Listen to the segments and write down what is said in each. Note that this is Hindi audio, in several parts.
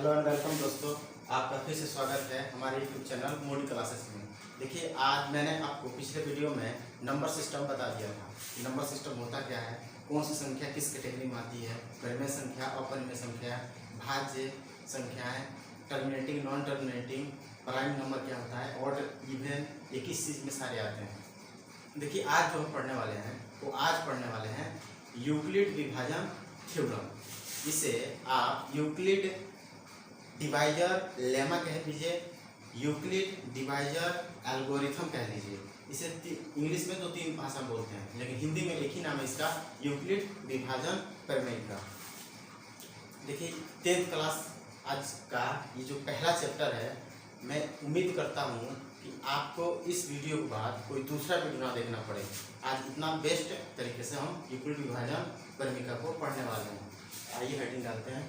हेलो एंड वेलकम दोस्तों, आपका फिर से स्वागत है हमारे यूट्यूब चैनल मोडी क्लासेस में। देखिए, आज मैंने आपको पिछले वीडियो में नंबर सिस्टम बता दिया था कि नंबर सिस्टम होता क्या है, कौन सी संख्या किस कैटेगरी में आती है, परिमेय संख्या, अपरिमेय संख्या, भाज्य संख्याएं, terminating, non terminating, prime number क्या होता है, ऑड, इवन, ये किस चीज़ में सारे आते हैं। देखिए, आज जो हम पढ़ने वाले हैं वो आज पढ़ने वाले हैं यूक्लिड विभाजन थ्योरम। इसे आप यूक्लिड डिवाइजर लेमा कह लीजिए, यूक्लिड डिवाइजर एल्गोरिथम कह लीजिए। इसे इंग्लिश में 2-3 भाषा बोलते हैं, लेकिन हिंदी में एक ही नाम है इसका, यूक्लिड विभाजन प्रमेय का। देखिए, 10th क्लास आज का ये जो पहला चैप्टर है, मैं उम्मीद करता हूँ कि आपको इस वीडियो के बाद कोई दूसरा वीडियो ना देखना पड़े। आज इतना बेस्ट तरीके से हम यूक्लिड विभाजन प्रमेय को पढ़ने वाले हैं। आइए हेडिंग डालते हैं,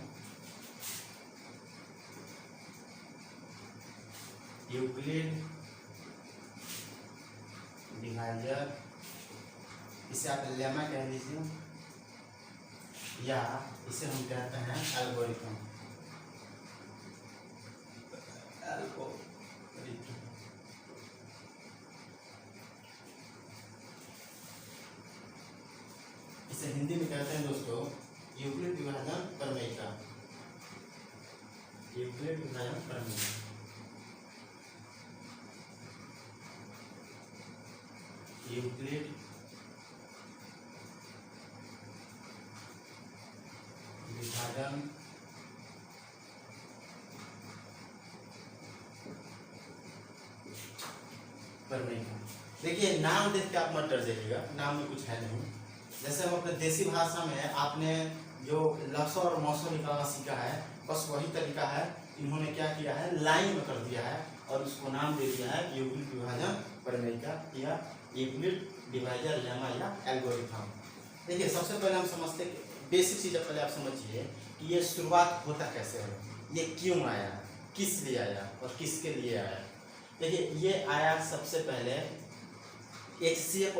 यूक्लिड डिवाइजर, इसे आप लेमा कह लीजिए या इसे हम कहते हैं एल्गोरिथम। इसे हिंदी में कहते हैं दोस्तों यूक्लिड विभाजन प्रमेय का, यूक्लिड विभाजन प्रमेय। यूक्लिड विभाजन प्रमेय का। देखिए, नाम देख के आप मत डर जाइएगा, नाम में कुछ है नहीं। जैसे हम अपने देसी भाषा में आपने जो लक्सर और मौसम निकालना सीखा है, बस वही तरीका है। इन्होंने क्या किया है, लाइन में कर दिया है और उसको नाम दे दिया है यूक्लिड विभाजन प्रमेय का या यूक्लिड डिवाइजर लेमा या एल्गोरिथम। देखिए, सबसे पहले हम समझते बेसिक चीज़ पहले आप समझिए कि ये शुरुआत होता कैसे है, ये क्यों आया, किस लिए आया और किसके लिए आया। देखिए, ये आया सबसे पहले HCF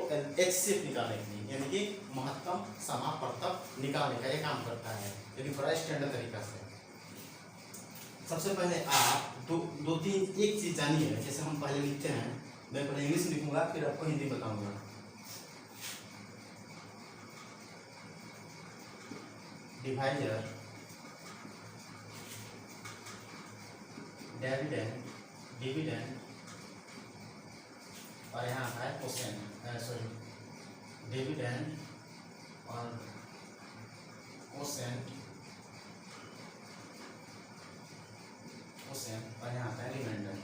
निकालने के लिए, यानी कि महत्तम समापवर्तक निकालने का ये काम करता है, लेकिन थोड़ा स्टैंडर्ड तरीका से। सबसे पहले आप दो तीन एक चीज़ जानिए। जैसे हम पहले लिखते हैं, मैं पहले इंग्लिश में लिखूंगा फिर आपको हिंदी बताऊंगा। डिवाइजर, डिविडेंड, डिविडेंड और यहाँ आता है कोसेंट, सॉरी डिविडेंड और कोसेंट, कोसेंट और यहाँ आता है रिमाइंडर।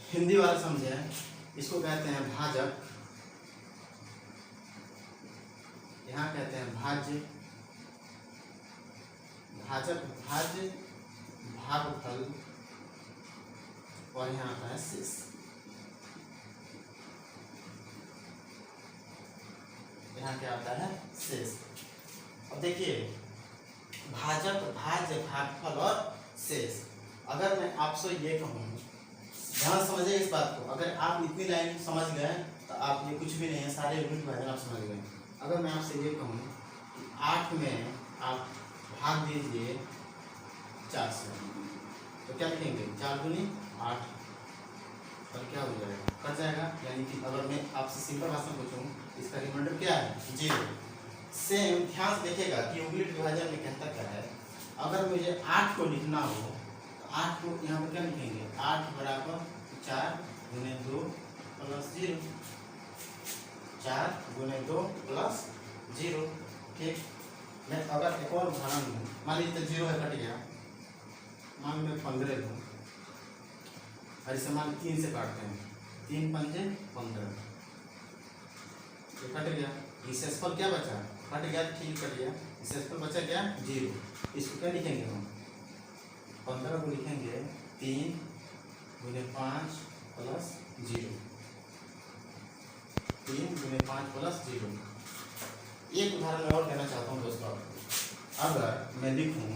हिंदी वाले समझे, इसको कहते हैं भाजक, यहाँ कहते हैं भाज्य, भाजक, भाज्य, भागफल और यहाँ आता है शेष। यहाँ क्या आता है, शेष। अब देखिए, भाजक, भाज्य, भागफल और शेष। अगर मैं आपसे ये कहूँ, ध्यान समझिए इस बात को, अगर आप इतनी लाइन समझ गए तो आप ये कुछ भी नहीं है, सारे यूनिट विभाजन आप समझ गए। अगर मैं आपसे ये कहूँ कि 8 में आप भाग दीजिए 4 से, तो क्या लिखेंगे, 4 दूनी 8 और क्या हो जाएगा, कट जाएगा। यानी कि अगर मैं आपसे सिंपल भाषा में पूछूं, इसका रिमाइंडर क्या है, 0। सेम ध्यान से देखिएगा कि यूक्लिड विभाजन में कहता क्या है। अगर मुझे 8 को लिखना हो तो 8 को यहाँ पर क्या लिखेंगे, 8 बराबर 4 गुने 2 प्लस 0, 4 गुने 2 प्लस 0। ठीक, मैं अगर एक और उदाहरण दूँ, मान लीजिए 0 है, कट गया, मान लीजिए 15 दूँ और इसे मान 3 से काटते हैं, 3 पंजे 15, ये कट गया। शेषफल क्या बचा, कट गया, ठीक कट गया, शेषफल बचा क्या, 0। इसको क्या लिखेंगे हम, 15 को लिखेंगे 3 गुने 5 प्लस 0, 3 गुने 5 प्लस 0। एक उदाहरण मैं और देना चाहता हूँ दोस्तों आपको। अगर मैं लिखूं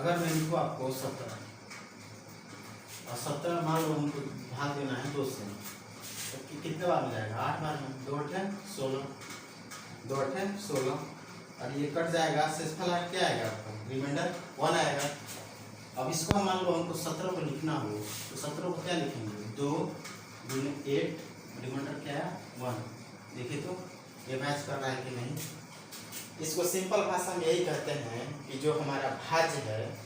अगर मैं लिखूँ आपको 17 और 17 मान लो हमको भाग देना है 2 से, तो कितने बार में जाएगा? 8 बार में। 2 8 16, 2 8 16 और ये कट जाएगा, शेषफल क्या आएगा आपका? रिमाइंडर 1 आएगा। अब इसको मान लो हमको 17 को लिखना हो तो 17 को क्या लिखेंगे? 2 गुने 8, रिमाइंडर क्या है? 1। देखिए तो ये मैच कर रहा है कि नहीं। इसको सिंपल भाषा में यही कहते हैं कि जो हमारा भाज्य है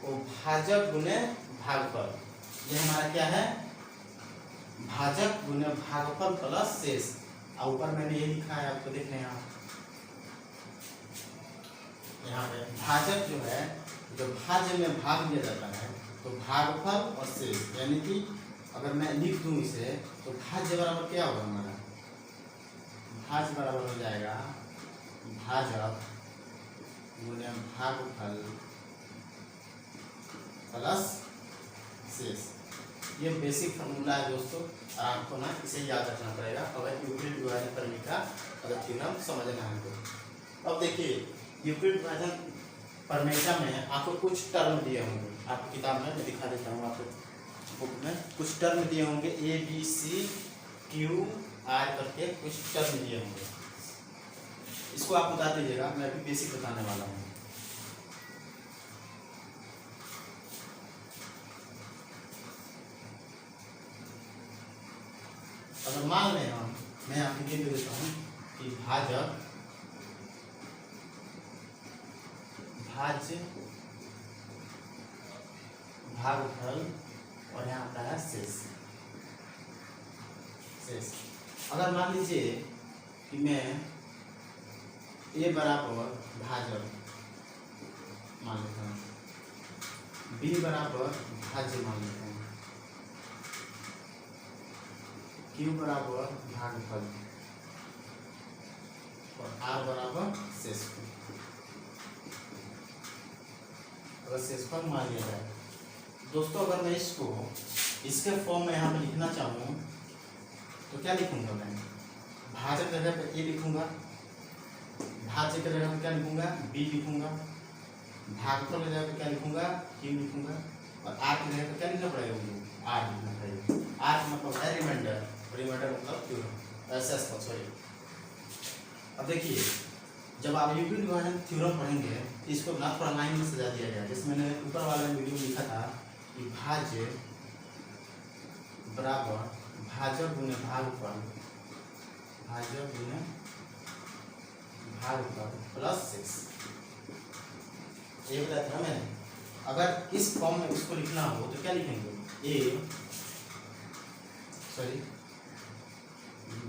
वो भाजक गुने भागफल। ये हमारा क्या है? भाजक गुने भागफल प्लस शेष। और ऊपर मैंने ये लिखा है, आपको देख रहे हैं आप यहाँ पे भाजक जो है, जो भाज्य में भाग दिया जाता है तो भागफल और शेष, यानी कि अगर मैं लिख दूं इसे तो भाज्य बराबर क्या होगा हमारा? भाज्य बराबर हो जाएगा भाजक गुने भागफल प्लस शेष। ये बेसिक फॉर्मूला है दोस्तों, आपको ना इसे याद रखना पड़ेगा अगर यूक्लिड विभाजन प्रमेय का अगर थ्योरम समझना है तो। अब देखिए यूक्लिड विभाजन प्रमेय में आपको कुछ टर्म दिए होंगे, आपकी किताब में मैं दिखा देता हूँ आपको, बुक में कुछ टर्म दिए होंगे ABCQR करके कुछ टर्म दिए होंगे। इसको आप बता दीजिएगा, मैं अभी बेसिक बताने वाला हूँ। अगर मान लें मैं आपको ये दे देता हूँ कि भाजक भाज्य भागफल और यहाँ आता है शेष। अगर मान लीजिए कि मैं A बराबर भाजक मान लेता हूँ, B बराबर भाज्य मान लेता हूँ, Q बराबर भागफल और R बराबर शेषफल। अगर शेषफल मान लिया जाए दोस्तों, अगर मैं इसको इसके फॉर्म में यहाँ पे लिखना चाहूँ तो क्या लिखूंगा? मैं भाजक जगह पे A लिखूंगा, भाज्य की जगह पे क्या लिखूंगा? B लिखूंगा, भागफल की जगह पे क्या लिखूंगा? Q लिखूंगा और R की जगह पे क्या लिखना पड़ेगा? मुझे R लिखना पड़ेगा। R मतलब है रिमाइंडर, रिमाइंडर मतलब थ्योरम, सॉरी। अब देखिए जब आप यूक्लिड विभाजन थ्योरम पढ़ेंगे तो इसको ना थोड़ा लाइन में सजा दिया गया, जैसे मैंने ऊपर वाले वीडियो में लिखा था कि भाज्य बराबर भाजक गुने भागफल, भाजक गुने भागफल प्लस शेष। ये बताया था मैंने। अगर इस फॉर्म में इसको लिखना हो तो क्या लिखेंगे?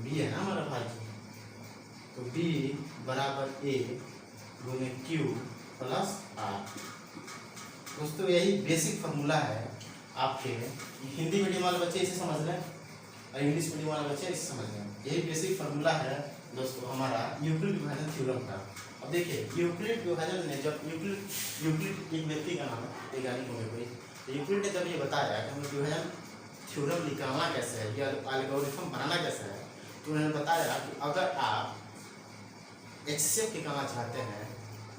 B है ना हमारा भाज्य, तो B बराबर A गुने Q प्लस R। दोस्तों यही बेसिक फॉर्मूला है आपके। हिंदी मीडियम वाले बच्चे इसे समझ लें और इंग्लिश मीडियम वाले बच्चे इसे समझ लें। यही बेसिक फॉर्मूला है दोस्तों हमारा यूक्लिड विभाजन थ्योरम का। अब देखिए यूक्लिड विभाजन ने जब यूक्लिड एक व्यक्ति का नाम है, वैज्ञानिक होंगे कोई, तो यूक्लिड ने जब ये बताया कि हमें विभाजन थ्योरम निकालना कैसे है या एल्गोरिथम बनाना कैसे है, तो उन्होंने बताया कि अगर आप HCF निकालना चाहते हैं,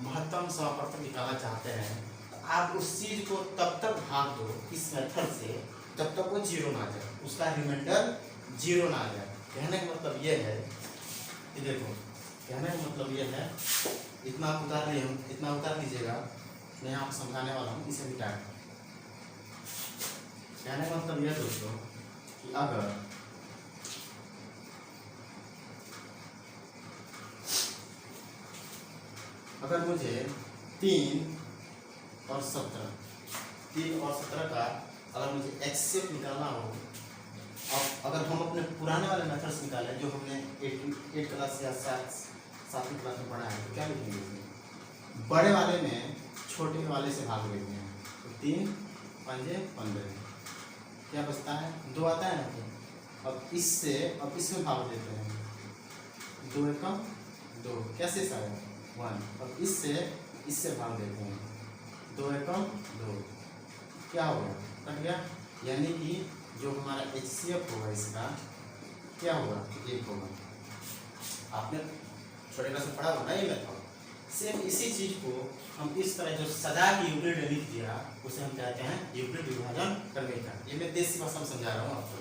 महत्तम समापवर्तक निकालना चाहते हैं, तो आप उस चीज को तब तक भाग दो इस मेथड से जब तक वो 0 ना आ जाए, उसका रिमाइंडर 0 ना आ जाए। कहने का मतलब ये है कि देखो, कहने का मतलब ये है, इतना उतार लीजिएगा, मैं यहाँ पर समझाने वाला हूँ, इसे मिटा। कहने का मतलब यह दोस्तों कि अगर मुझे 3 और 17 का अगर मुझे HCF निकालना हो, और अगर हम अपने पुराने वाले मेथड्स निकालें जो हमने 8 क्लास या 7वीं क्लास में पढ़ा है, तो क्या लिखेंगे? बड़े वाले में छोटे वाले से भाग देते हैं, तो 3 5 15, क्या बचता है? 2 आता है ना। अब इसमें भाग देते हैं, 2 एकम 2, क्या शेष आएगा? 1। अब इससे भाग देते हैं, 2 एकम 2, क्या होगा? कट गया। यानी कि जो हमारा HCF होगा इसका क्या होगा? 1 होगा। आपने छोटे क्लास में पढ़ा होगा ना ये मेथड, सेम इसी चीज को हम इस तरह जो सजा के यूक्लिड ने लिख दिया उसे हम कहते हैं यूक्लिड विभाजन करने का। ये मैं देसी भाषा में समझा रहा हूँ आपको,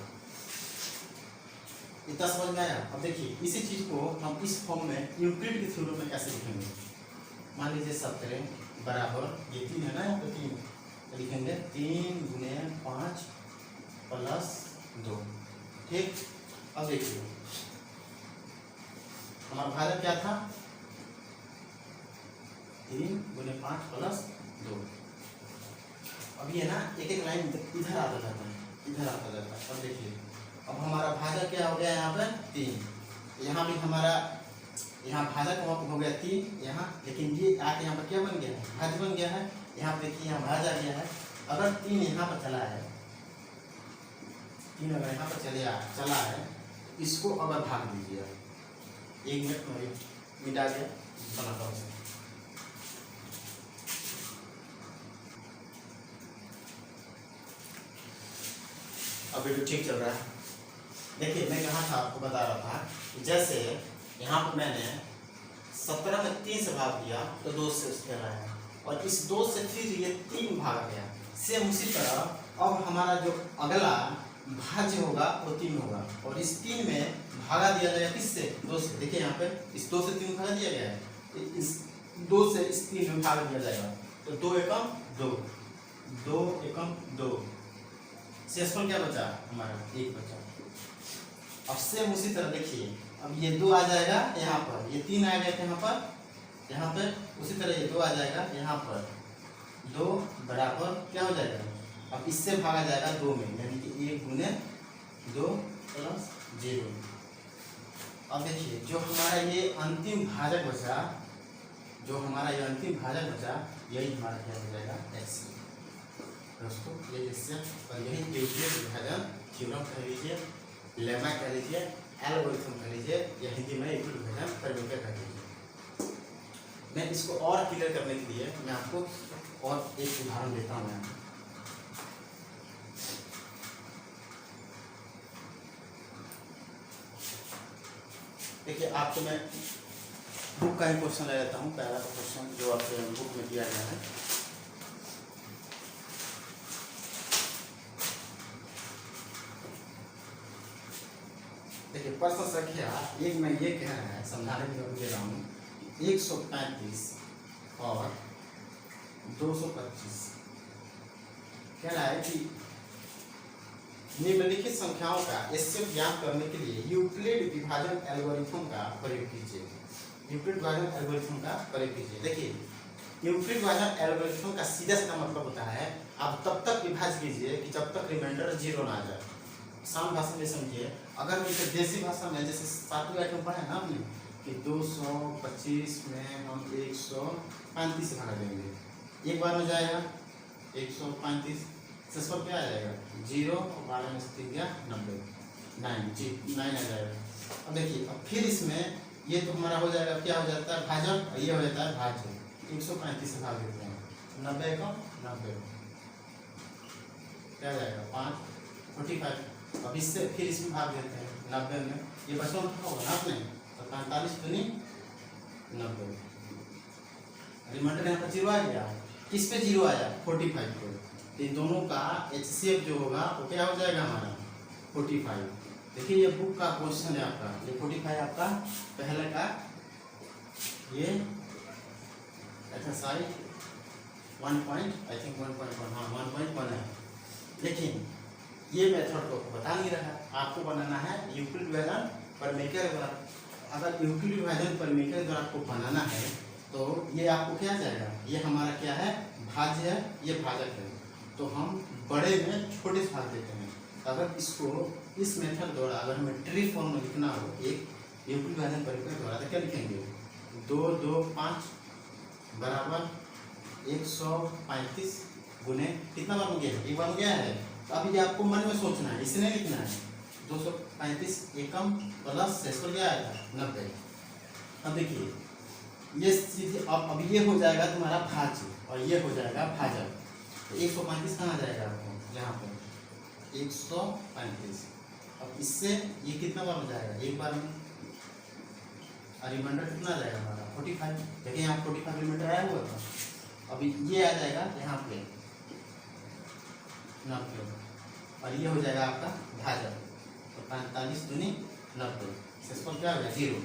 इतना समझ में आया। अब देखिए इसी चीज को हम इस फॉर्म में यूक्लिड के थ्योरम में कैसे लिखेंगे। मान लीजिए 17 बराबर ये 3 है ना, यहाँ पे 3 लिखेंगे 3 गुने 5 प्लस 2। ठीक, अब देखिए हमारा भाजक क्या था, 3 गुने 5 प्लस 2। अब ये ना एक एक लाइन इधर आता जाता है, इधर आता जाता है। अब देखिए अब हमारा भाजक क्या हो गया, यहाँ पे 3, यहाँ भी हमारा यहाँ भाजक हो गया 3 यहाँ, लेकिन ये आके यहाँ पर क्या बन गया है, भाज्य बन गया है। यहाँ पे देखिए यहाँ भाज आ गया है। अगर 3 यहाँ पर चला है, 3 अगर यहाँ पर चला है, इसको अगर भाग दीजिए, 1 मिनट में मिटा दिया बनाता हूँ। अब वीडियो ठीक चल रहा है। देखिए मैं कहाँ था, आपको बता रहा था कि जैसे यहाँ पर मैंने 17 में 3 से भाग दिया तो 2 से उसके आया, और इस 2 से फिर ये 3 भाग गया। सेम उसी तरह अब हमारा जो अगला भाज्य होगा वो 3 होगा, और इस 3 में भागा दिया जाएगा किससे, 2 से। देखिए यहाँ पे इस 2 से 3 भागा दिया गया है, इस 2 से इस 3 में भाग दिया जाएगा। तो 2 एकम 2, 2 एकम 2, शेषफल क्या बचा हमारा, 1 बचा। अब सेम उसी तरह देखिए अब ये 2 आ जाएगा यहाँ पर, ये 3 आ गया यहाँ पे उसी तरह ये 2 आ जाएगा यहाँ पर, 2 बराबर क्या हो जाएगा, अब इससे भागा जाएगा 2 में, यानी कि 1 गुने 2 प्लस 0। अब देखिए जो हमारा ये अंतिम भाजक बचा, यही हमारा क्या हो जाएगा, x। दोस्तों ये जिससे और यही यूक्लिड विभाजन थ्योरम कह लीजिए, लेमा कह लीजिए, एल्गोरिथम कह लीजिए, या हिंदी में यूक्लिड विभाजन परिमेय कह लीजिए। मैं इसको और क्लियर करने के लिए मैं आपको और एक उदाहरण देता हूँ। मैं देखिए आपको मैं बुक का ही क्वेश्चन ले लेता हूँ, पहला क्वेश्चन जो आपके बुक में दिया गया है। देखिए प्रश्न संख्या 1 में ये कह रहा है, समझाने के लिए दे रहा हूँ, 135 और 225 कह रहा है कि निम्नलिखित संख्याओं का एचसीएफ ज्ञात करने के लिए यूक्लिड विभाजन एल्गोरिथम का प्रयोग कीजिए। यूक्लिड विभाजन एल्गोरिथम का प्रयोग कीजिए। देखिए यूक्लिड विभाजन एल्गोरिथम का सीधा सीधा मतलब होता है आप तब तक विभाज्य कीजिए कि जब तक रिमाइंडर 0 ना आ जाए। आसान भाषा में समझिए, अगर मैं इसे देसी भाषा में जैसे 7वें आइटम पढ़ा है ना हमने कि 225 में हम 135 से भागा देंगे, एक बार में जाएगा 135, शेषफल क्या आ जाएगा 0, और 12 में से 3 गया 90, 9 आ जाएगा। अब देखिए अब फिर इसमें ये तो हमारा हो जाएगा, क्या हो जाता है भाजक, ये हो जाता है भाज्य। 135 से भाग देते हैं, 90 का 90 क्या जाएगा 5, 45। अब इससे फिर इसमें भाग देते हैं 90 में, ये बचपन होगा ना आपने, तो 45 दूनी 90, रिमाइंडर यहाँ पर 0 आ गया। किस पे 0 आया, 45 पे। इन दोनों का एचसीएफ जो होगा वो क्या हो जाएगा हमारा 45। देखिए ये बुक का क्वेश्चन है आपका, ये 45 आपका पहले का ये एक्सरसाइज 1.1 है। लेकिन ये मेथड तो बता नहीं रहा, आपको बनाना है यूक्लिड विभाजन परिमेय के द्वारा। अगर यूक्लिड विभाजन परिमेय के द्वारा आपको बनाना है तो ये आपको क्या जाएगा, ये हमारा क्या है भाज्य है, ये भाजक है, तो हम बड़े में छोटे से भाग देते हैं। अगर इसको इस मेथड द्वारा अगर हमें ट्री फॉर्म में लिखना हो एक यूक्लिड विभाजन परिमेय द्वारा, तो क्या लिखेंगे 2, 2, 5 बराबर 135 गुने कितना बार हो गया, एक बार हो गया है। तो अभी आपको मन में सोचना है, इसे नहीं लिखना है। 235 एकम प्लस शेषफल क्या आएगा 90। अब देखिए ये सीधे अब ये हो जाएगा तुम्हारा भाज्य और ये हो जाएगा भाजक। तो 135 कहाँ जाएगा आपको, यहाँ पर 135। अब इससे ये कितना बार हो जाएगा, एक बार में और रिमाइंडर कितना आ जाएगा हमारा 45। देखिए यहाँ 45 मिलीमीटर आया हुआ था, अभी ये आ जाएगा यहाँ पे 90 और ये हो जाएगा आपका भाजक। तो 45 दूनी 90, सेसफल क्या हो गया 0।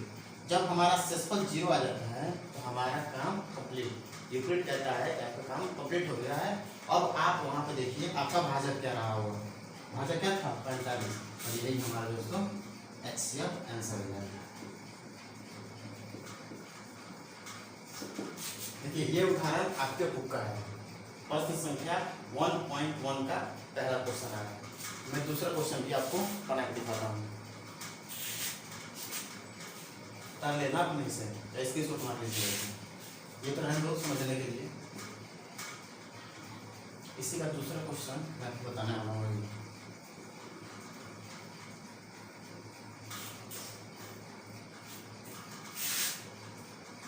जब हमारा सेसफल 0 आ जाता है तो हमारा काम कंप्लीट। यूक्लिड कहता है कि आपका काम कंप्लीट हो गया है। अब आप वहाँ पे देखिए आपका भाजक क्या रहा होगा, भाजक क्या था 45, और यही हमारा दोस्तों HCF आंसर है। देखिए ये उदाहरण आपके बुक का है, प्रश्न संख्या 1.1 का पहला क्वेश्चन है। मैं दूसरा क्वेश्चन भी आपको बना के दिखाता हूँ, कर लेना अपने से या इसकी सोच मार लीजिए। ये तो है लोग समझने के लिए। इसी का दूसरा क्वेश्चन मैं आपको बताने वाला हूँ।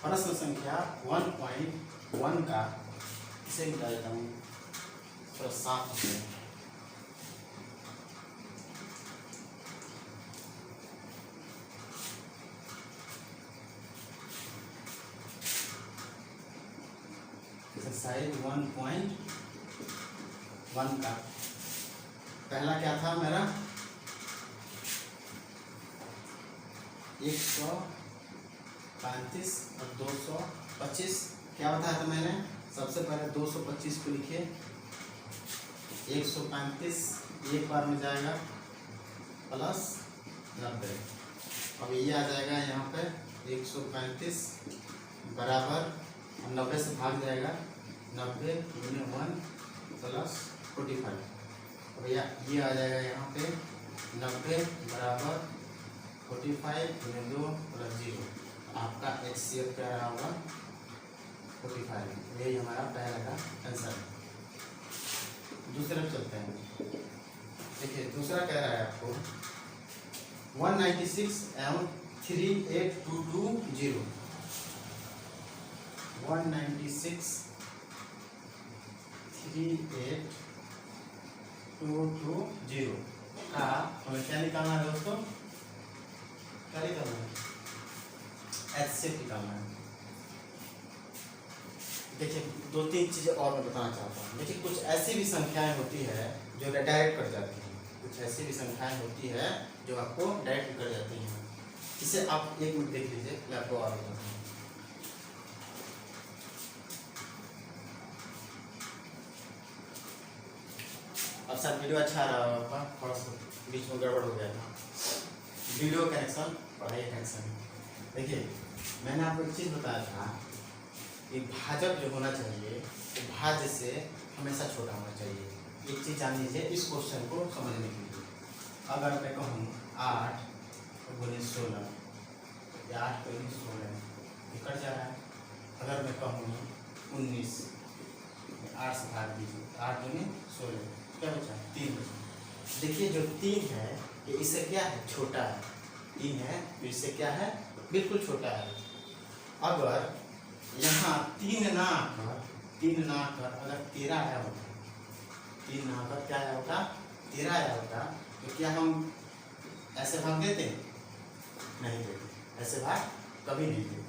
प्रश्न संख्या 1.1 का इसे बता देता हूँ थोड़ा साफ से। एक्सरसाइज 1.1 का पहला क्या था मेरा 135 और 225। क्या बताया था मैंने, सबसे पहले 225 को लिखिए, 135 एक बार में जाएगा प्लस 90। अब ये आ जाएगा यहाँ पे 135 बराबर 90 से भाग जाएगा 90 गुने 1 प्लस 45। अब ये आ जाएगा यहाँ पे 90 बराबर 45 गुने 2 प्लस 0। आपका HCF क्या रहा होगा 45। यही हमारा पहला का आंसर है। दूसरे पे चलते हैं। देखिए दूसरा कह रहा है आपको 196 एवं 38220 196 38220 का हमें क्या निकालना है दोस्तों, क्या निकालना है HCF निकालना है। देखिए दो तीन चीज़ें और मैं बताना चाहता हूँ। देखिए कुछ ऐसी भी संख्याएं होती है जो डायरेक्ट कर जाती हैं, कुछ ऐसी भी संख्याएं होती है जो आपको डायरेक्ट कर जाती हैं। इसे आप एक मिनट देख लीजिए, मैं आपको और बताता हूँ। अब सर वीडियो अच्छा आ रहा होगा, थोड़ा सा बीच में गड़बड़ हो गया था, वीडियो कनेक्शन पढ़ाई कनेक्शन। देखिए मैंने आपको एक चीज़ बताया था कि भाजक जो होना चाहिए वो भाज्य से हमेशा छोटा होना चाहिए। एक चीज़ जान लीजिए इस क्वेश्चन को समझने के लिए। अगर मैं कहूँ 8 गुने 16, 8 गुने 16 ये कट जा रहा है। अगर मैं कहूँ 19, 8 से भाग दीजिए, 8 गुने 16 क्या बचा 3 बचा। देखिए जो 3 है ये इससे क्या है छोटा है, 3 है तो इससे क्या है बिल्कुल छोटा है। अगर यहाँ 3 ना आकर अगर 13 आया होता, 3 ना आकर क्या आया होता 13 आया होता, तो क्या हम ऐसे भाग देते, नहीं देते, ऐसे भाग कभी नहीं देते।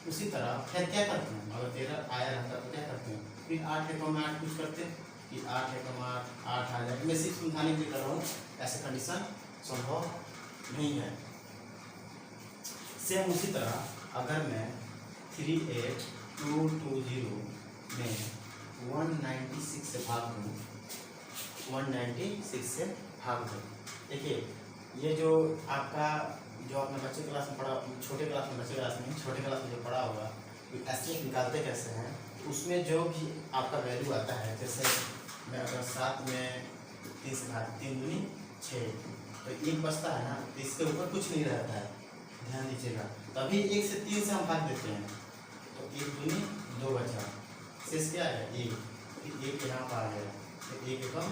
उसी तरह फिर क्या करते हैं, अगर 13 आया रहता तो क्या करते हैं, फिर 8 है कम 8 कुछ करते हैं कि 8 है कम 8 आ जाए। मैं सिर्फ समझाने के लिए कर रहा हूँ, ऐसे कंडीशन संभव नहीं है। सेम उसी तरह अगर मैं 38220 में 196 से भाग दूँ, 196 से भाग दूँ। देखिए ये जो आपका जो आपने बच्चे क्लास में पढ़ा, छोटे क्लास में जो पढ़ा होगा HCF निकालते कैसे हैं, उसमें जो भी आपका वैल्यू आता है, जैसे मैं अगर 7 में 3 से भाग 3 दूनी 6 तो 1 बचता है ना, तो इसके ऊपर कुछ नहीं रहता है, ध्यान दीजिएगा। तभी 1 से 3 से हम भाग देते हैं तो 1 दूनी 2 बचा, शेष क्या है 1, फिर 1 यहाँ पर आ गया तो 1 कम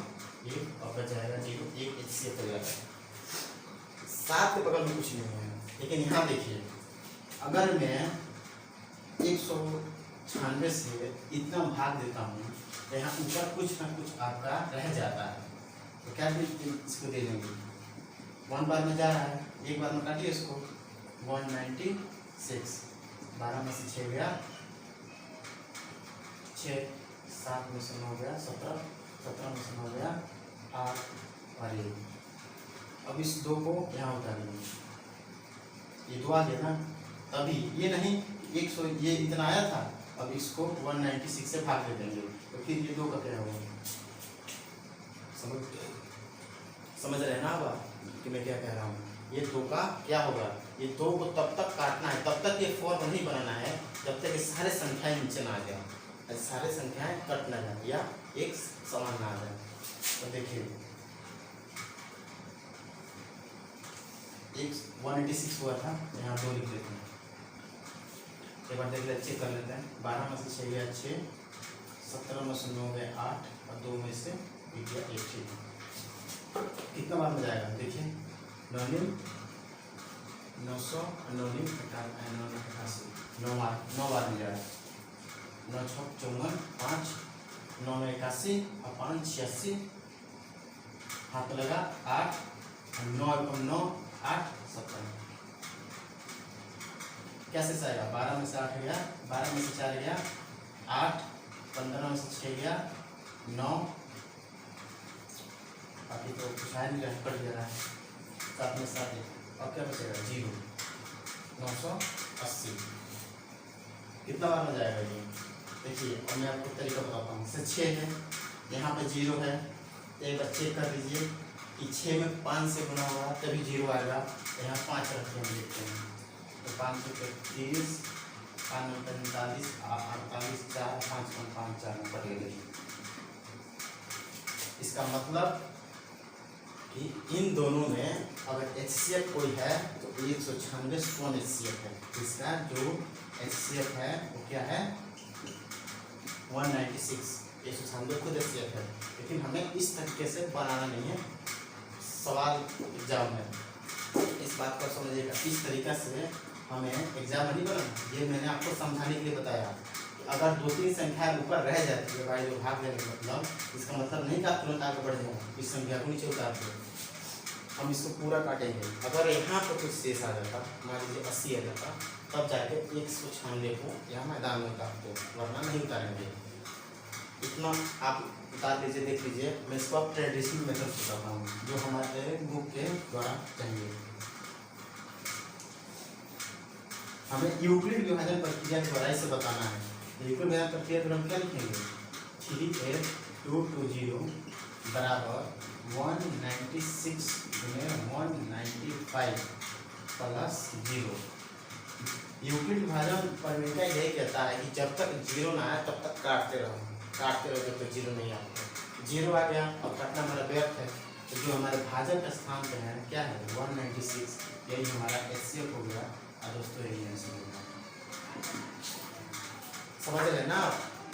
1 और बच जाएगा 0, 1 HCF हो जाएगा। 7 के बगल में कुछ नहीं है। लेकिन यहाँ देखिए अगर मैं 196 से इतना भाग देता हूँ तो यहाँ ऊपर कुछ ना कुछ आपका रह जाता है, तो क्या इसको दे देंगे 1 बार में जा रहा है, 1 बार में काटिए इसको 196 6, 12 में से 6 गया 6, 7 में से 9 गया 17, 17 में से 9 गया 8 और 1। अब इस 2 को यहाँ उतारेंगे, ये 2 आ गया ना, तभी ये नहीं 100 ये इतना आया था, अब इसको 196 से भाग दे देंगे तो फिर ये 2 का क्या होगा, समझ रहे हैं ना अब कि मैं क्या कह रहा हूँ। ये 2 का क्या होगा, ये 2 को तब तक काटना है, तब तक ये फॉर्म नहीं बनाना है जब तक ये सारे संख्याएं नीचे ना आ जाए, सारे संख्याएं कट ना जाए या एक समान ना आ जाए। तो देखिए 186 हुआ था, यहाँ 2 लिख लेते हैं, एक बार देख ले चेक कर लेते हैं। 12 में से 6 गया 6, 17 में से 9 गया 8 और 2 में से 1 गया 1। ठीक कितना बार में जाएगा देखिए, 9 900 9 88 9 बार में जाएगा, 9 6 54 5 9 81 और 5 86, हाथ लगा 8 9 9 8 17। कैसे से आएगा, 12 में से 8 गया, 12 में से 4 गया 8, 15 में से 6 गया 9, बाकी तो कुछ है नहीं, कट जा रहा है, 7 में 7 और क्या बचेगा 0, 980। कितना बार में जाएगा ये देखिए, और मैं आपको तरीका बताता हूँ। से 6 है, यहाँ पे 0 है, एक बार चेक कर लीजिए कि 6 में 5 से गुना हुआ तभी 0 आएगा, यहाँ 5 रखते हैं देखते हैं, तो 5 से 30, 5 में 45 48 4 5 में 5 4 में कट गए। इसका मतलब कि इन दोनों में अगर HCF कोई है तो 196 स्वर्ण HCF है, इसका जो HCF है वो क्या है 196, 196 खुद HCF है, लेकिन हमें इस तरीके से बनाना नहीं है सवाल एग्जाम में, इस बात को समझिएगा। इस तरीका से हमें एग्जाम नहीं बनाना, ये मैंने आपको समझाने के लिए बताया। अगर 2-3 संख्या ऊपर रह जाती है भाई जो भाग देने का मतलब, इसका मतलब नहीं कि आप तुरंत आगे बढ़ जाओ, इस संख्या को नीचे उतार दो, हम इसको पूरा काटेंगे। अगर यहाँ पर कुछ शेष आ जाता, मान लीजिए 80 आ जाता, तब जाके 196 को यहाँ मैदान में उतारते, वरना नहीं उतारेंगे। इतना आप उतार लीजिए, देख लीजिए। मैं इसको आप ट्रेडिशनल मेथड बताता हूँ जो हमारे बुक के द्वारा चाहिए। हमें यूक्लिड विभाजन प्रक्रिया के द्वारा इसे बताना है। यूक्लिड विभाजन प्रक्रिया पर हम क्या लिखेंगे, 38220 बराबर 196 गुणे 195 प्लस 0। यूक्लिड विभाजन प्रक्रिया यही कहता है कि जब तक 0 ना आए तब तक काटते रहो जब तक 0 नहीं आता। 0 आ गया और काटना हमारा व्यर्थ है, तो जो हमारे भाजक का स्थान पे है क्या है 196, यही हमारा HCF हो गया। और दोस्तों यही आंसर होगा, समझ रहे हैं ना।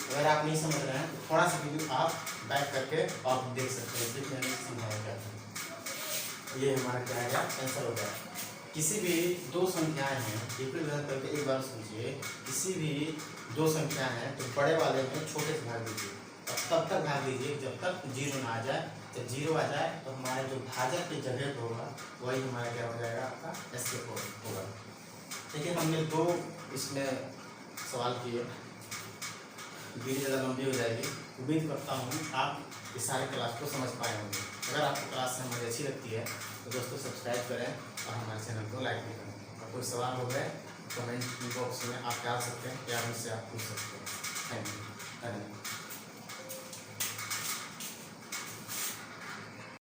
अगर आप नहीं समझ रहे हैं तो थोड़ा सा वीडियो आप बैक करके आप देख सकते हैं, इसलिए मैंने समझाया क्या था। ये हमारा क्या है आंसर होगा। किसी भी 2 संख्याएं हैं, यूक्लिड विभाजन करके एक बार सोचिए, किसी भी 2 संख्याएं हैं तो बड़े वाले में छोटे से भाग दीजिए और तब तक भाग दीजिए जब तक 0 ना आ जाए। जब 0 आ जाए तो हमारे जो भाजक की जगह पर होगा वही हमारा क्या हो जाएगा, आपका HCF होगा। देखिए हमने 2 इसमें सवाल किए, वीडियो ज़्यादा लंबी हो जाएगी। उम्मीद करता हूँ आप इस सारे क्लास को समझ पाए होंगे। अगर आपको क्लास हमारी अच्छी लगती है तो दोस्तों सब्सक्राइब करें और हमारे चैनल को लाइक भी करें। और कोई सवाल हो गए कमेंट बॉक्स में आप डाल सकते हैं या मुझसे आप पूछ सकते हैं। थैंक यू, धन्यवाद।